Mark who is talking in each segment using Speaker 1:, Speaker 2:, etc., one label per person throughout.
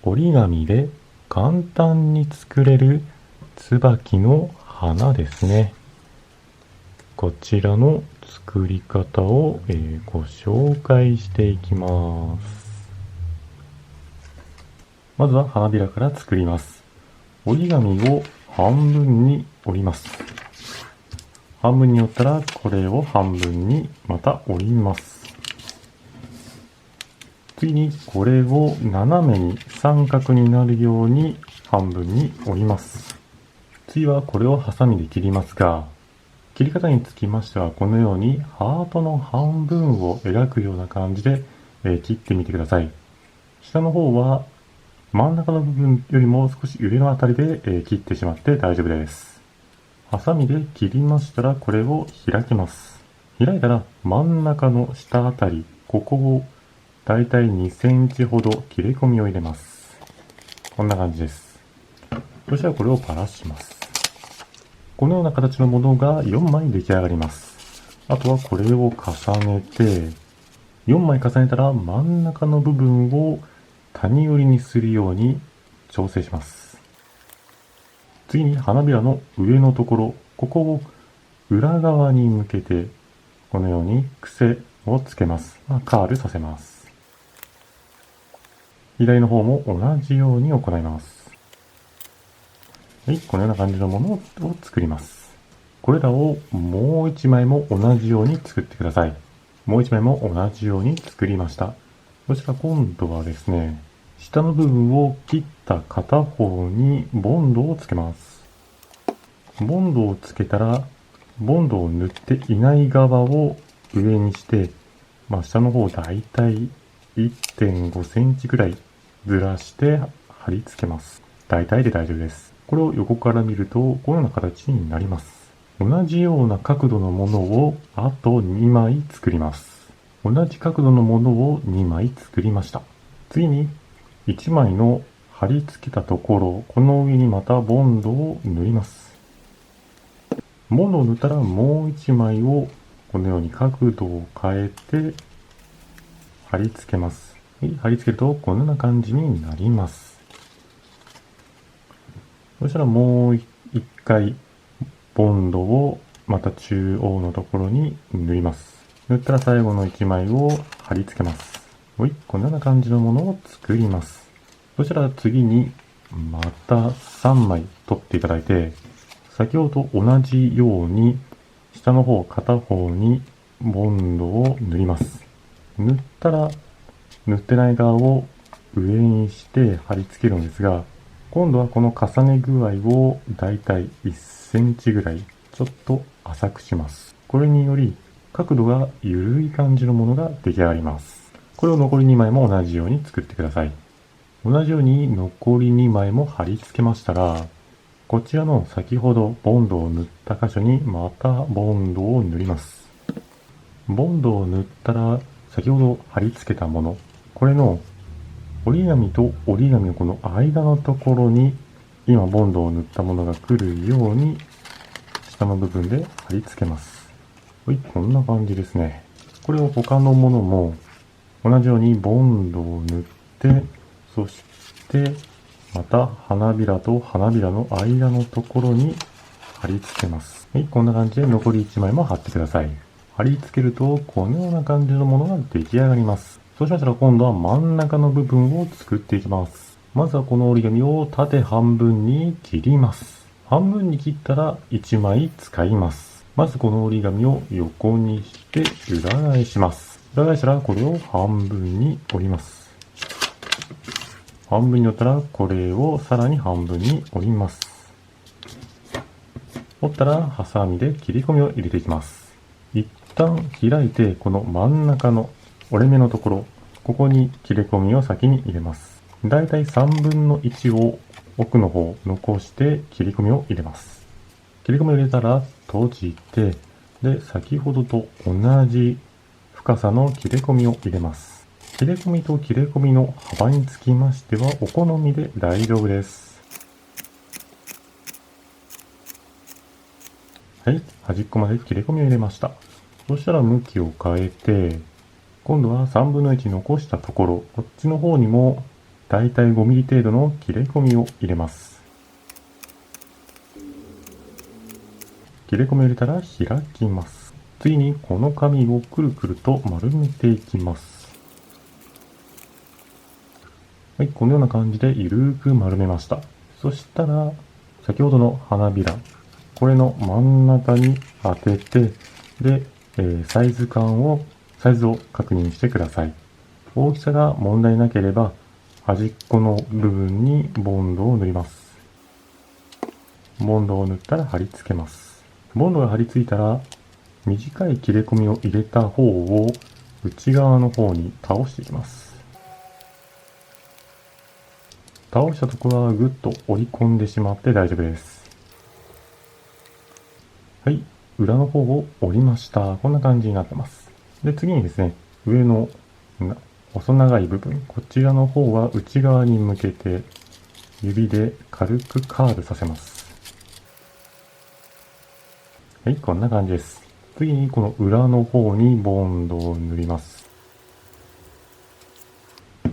Speaker 1: 折り紙で簡単に作れる椿の花ですね。こちらの作り方を、ご紹介していきます。まずは花びらから作ります。折り紙を半分に折ります。半分に折ったらこれを半分にまた折ります。次にこれを斜めに三角になるように半分に折ります。次はこれをハサミで切りますが、切り方につきましてはこのようにハートの半分を描くような感じで、切ってみてください。下の方は真ん中の部分よりも少し上のあたりで、切ってしまって大丈夫です。ハサミで切りましたらこれを開きます。開いたら真ん中の下あたり、ここをだいたい2センチほど切れ込みを入れます。こんな感じです。そしたらこれをばらします。このような形のものが4枚出来上がります。あとはこれを重ねて、4枚重ねたら真ん中の部分を谷寄りにするように調整します。次に花びらの上のところ、ここを裏側に向けて、このように癖をつけます。カールさせます。左の方も同じように行います。はい、このような感じのものを作ります。これらをもう1枚も同じように作ってください。もう1枚も同じように作りました。そしたら今度はですね、下の部分を切った片方にボンドをつけます。ボンドをつけたら、ボンドを塗っていない側を上にして、下の方だいたい 1.5 センチぐらいずらして貼り付けます。大体で大丈夫です。これを横から見るとこのような形になります。同じような角度のものをあと2枚作ります。同じ角度のものを2枚作りました。次に1枚の貼り付けたところ、この上にまたボンドを塗ります。ボンドを塗ったらもう1枚をこのように角度を変えて貼り付けます。貼り付けるとこのような感じになります。そしたらもう一回ボンドをまた中央のところに塗ります。塗ったら最後の1枚を貼り付けます。このような感じのものを作ります。そしたら次にまた3枚取っていただいて、先ほど同じように下の方片方にボンドを塗ります。塗ったら塗ってない側を上にして貼り付けるのですが、今度はこの重ね具合をだいたい1センチぐらいちょっと浅くします。これにより角度が緩い感じのものが出来上がります。これを残り2枚も同じように作ってください。同じように残り2枚も貼り付けましたら、こちらの先ほどボンドを塗った箇所にまたボンドを塗ります。ボンドを塗ったら先ほど貼り付けたもの、これの折り紙と折り紙のこの間のところに今ボンドを塗ったものが来るように下の部分で貼り付けます。こんな感じですね。これを他のものも同じようにボンドを塗って、そしてまた花びらと花びらの間のところに貼り付けます。こんな感じで残り1枚も貼ってください。貼り付けるとこのような感じのものが出来上がります。そうしましたら今度は真ん中の部分を作っていきます。まずはこの折り紙を縦半分に切ります。半分に切ったら1枚使います。まずこの折り紙を横にして裏返します。裏返したらこれを半分に折ります。半分に折ったらこれをさらに半分に折ります。折ったらハサミで切り込みを入れていきます。一旦開いてこの真ん中の折れ目のところ、ここに切れ込みを先に入れます。だいたい3分の1を奥の方残して切り込みを入れます。切り込みを入れたら閉じて、で、先ほどと同じ深さの切れ込みを入れます。切れ込みと切れ込みの幅につきましてはお好みで大丈夫です。はい、端っこまで切れ込みを入れました。そしたら向きを変えて、今度は3分の1残したところ、こっちの方にもだいたい5ミリ程度の切れ込みを入れます。切れ込みを入れたら開きます。次にこの紙をくるくると丸めていきます。はい、このような感じでゆるーく丸めました。そしたら、先ほどの花びら、これの真ん中に当てて、で、サイズを確認してください。大きさが問題なければ、端っこの部分にボンドを塗ります。ボンドを塗ったら貼り付けます。ボンドが貼り付いたら、短い切れ込みを入れた方を内側の方に倒していきます。倒したところはぐっと折り込んでしまって大丈夫です。はい、裏の方を折りました。こんな感じになってます。で、次にですね、上の細長い部分、こちらの方は内側に向けて指で軽くカールさせます。はい、こんな感じです。次にこの裏の方にボンドを塗ります。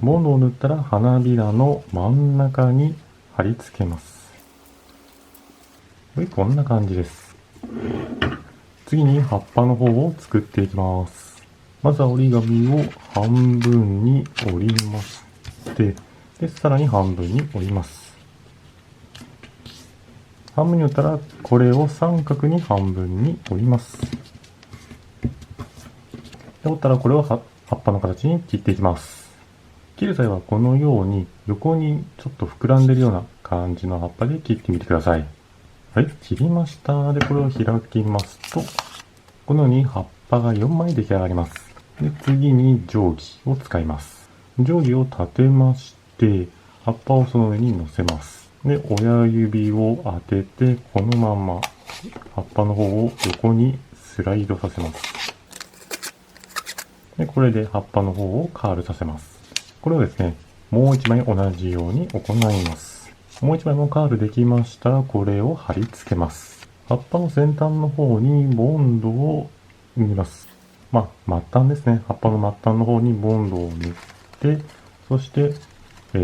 Speaker 1: ボンドを塗ったら花びらの真ん中に貼り付けます。はい、こんな感じです。次に葉っぱの方を作っていきます。まずは折り紙を半分に折りまして、で、さらに半分に折ります。半分に折ったら、これを三角に半分に折ります。で、折ったらこれを葉っぱの形に切っていきます。切る際はこのように横にちょっと膨らんでるような感じの葉っぱで切ってみてください。はい、切りました。で、これを開きますと、このように葉っぱが4枚出来上がります。で、次に定規を使います。定規を立てまして、葉っぱをその上に乗せます。で、親指を当てて、このまま葉っぱの方を横にスライドさせます。で、これで葉っぱの方をカールさせます。これをですね、もう一枚同じように行います。もう一枚もカールできましたら、これを貼り付けます。葉っぱの先端の方にボンドを塗ります。末端ですね。葉っぱの末端の方にボンドを塗って、そして、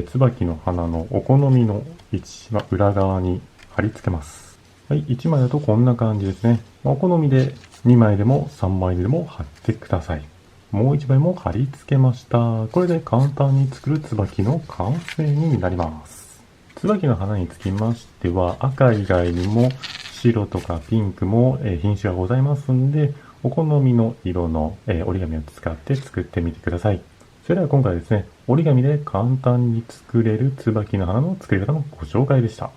Speaker 1: 椿の花のお好みの位置、裏側に貼り付けます。はい、1枚だとこんな感じですね。お好みで2枚でも3枚でも貼ってください。もう1枚も貼り付けました。これで簡単に作る椿の完成になります。椿の花につきましては、赤以外にも白とかピンクも品種がございますんで、お好みの色の折り紙を使って作ってみてください。それでは今回はですね、折り紙で簡単に作れる椿の花の作り方のご紹介でした。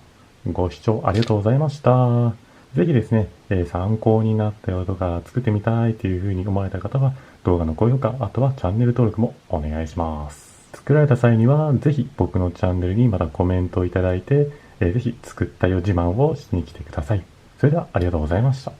Speaker 1: ご視聴ありがとうございました。ぜひですね、参考になったよとか作ってみたいというふうに思われた方は動画の高評価、あとはチャンネル登録もお願いします。作られた際にはぜひ僕のチャンネルにまたコメントをいただいて、ぜひ作ったよ自慢をしに来てください。それではありがとうございました。